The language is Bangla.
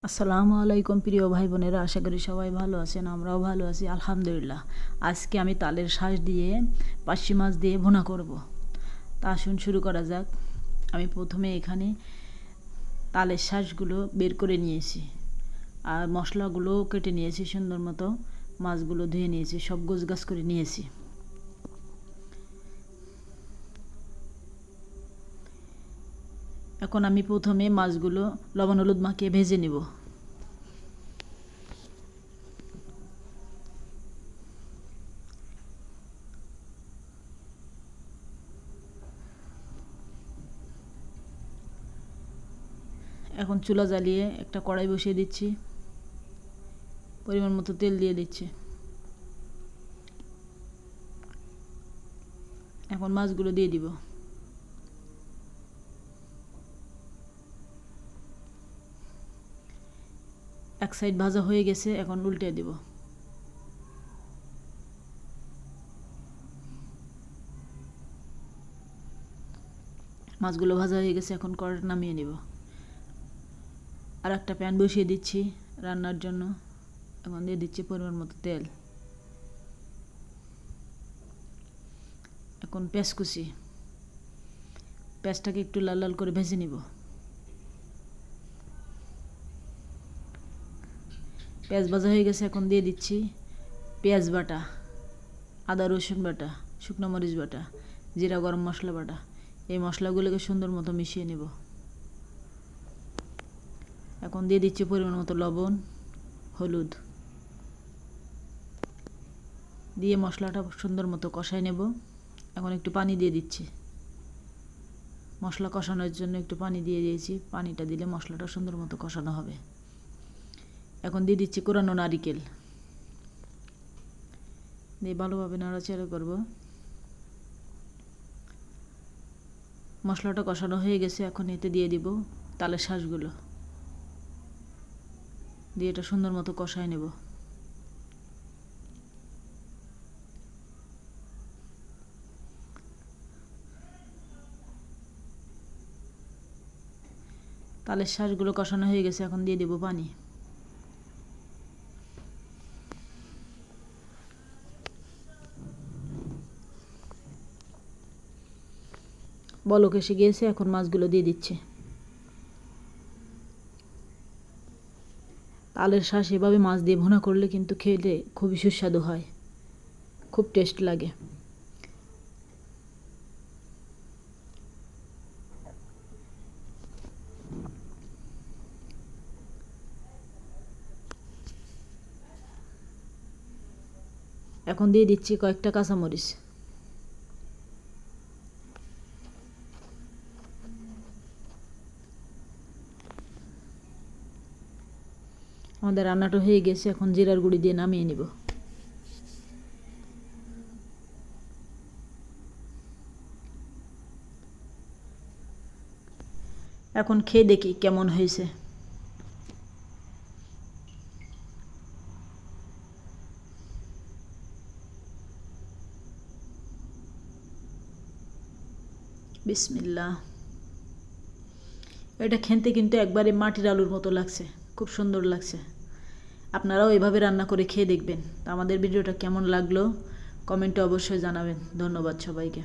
আসসালামু আলাইকুম প্রিয় ভাই বোনেরা, আশা করি সবাই ভালো আছেন। আমরাও ভালো আছি আলহামদুলিল্লাহ। আজকে আমি তালের শাঁস দিয়ে পার্শে মাছ দিয়ে ভুনা করব। তা আসুন শুরু করা যাক। আমি প্রথমে এখানে তালের শাঁসগুলো বের করে নিয়েছি আর মশলাগুলো কেটে নিয়েছি সুন্দর মতো। মাছগুলো ধুয়ে নিয়েছি, সব গোছগাছ করে নিয়েছি। এখন আমি প্রথমে মাছগুলো লবণ হলুদ মাখিয়ে ভেজে নেব। এখন চুলা জ্বালিয়ে একটা কড়াই বসিয়ে দিচ্ছি, পরিমাণ মতো তেল দিয়ে দিচ্ছি। এখন মাছগুলো দিয়ে দিব। এক সাইড ভাজা হয়ে গেছে, এখন উল্টে দিব। মাছগুলো ভাজা হয়ে গেছে, এখন কড়াইটা নামিয়ে নিব। আর একটা প্যান বসিয়ে দিচ্ছি রান্নার জন্য। এখন দিয়ে দিচ্ছি পরিমাণ মতো তেল। এখন পেঁয়াজ কুচি, পেঁয়াজটাকে একটু লাল লাল করে ভেজে নিব। পেঁয়াজ ভাজা হয়ে গেছে, এখন দিয়ে দিচ্ছি পেঁয়াজ বাটা, আদা রসুন বাটা, শুকনো মরিচ বাটা, জিরা গরম মশলা বাটা। এই মশলাগুলোকে সুন্দর মতো মিশিয়ে নেব। এখন দিয়ে দিচ্ছি পরিমাণ মতো লবণ, হলুদ দিয়ে মশলাটা সুন্দর মতো কষাই নেব। এখন একটু পানি দিয়ে দিচ্ছি। মশলা কষানোর জন্য একটু পানি দিয়ে দিয়েছি। পানিটা দিলে মশলাটা সুন্দর মতো কষানো হবে। এখন দিয়ে দিচ্ছি কোরানো নারিকেল দিয়ে ভালোভাবে নাড়াচাড়া করব। মশলাটা কষানো হয়ে গেছে, এখন এতে দিয়ে দিব তালের শাঁসগুলো দিয়ে এটা সুন্দর মতো কষাই নেব। তালের শাঁসগুলো কষানো হয়ে গেছে, এখন দিয়ে দেব পানি। বলক এসে গিয়েছে, এখন মাছগুলো দিয়ে দিচ্ছে। তালের শাঁস এভাবে মাছ দিয়ে ভুনা করলে কিন্তু খেতে খুবই সুস্বাদু হয়, খুব টেস্ট লাগে। এখন দিয়ে দিচ্ছি কয়েকটা কাঁচামরিচ। আমাদের রান্নাটা হয়ে গেছে, এখন জিরার গুঁড়ি দিয়ে নামিয়ে নিব। এখন খেয়ে দেখি কেমন হয়েছে। বিসমিল্লাহ। এটা খেতে কিন্তু একবারে মাটির আলুর মতো লাগছে, খুব সুন্দর লাগছে। আপনারাও এভাবে রান্না করে খেয়ে দেখবেন। আমাদের ভিডিওটা কেমন লাগলো কমেন্টে অবশ্যই জানাবেন। ধন্যবাদ সবাইকে।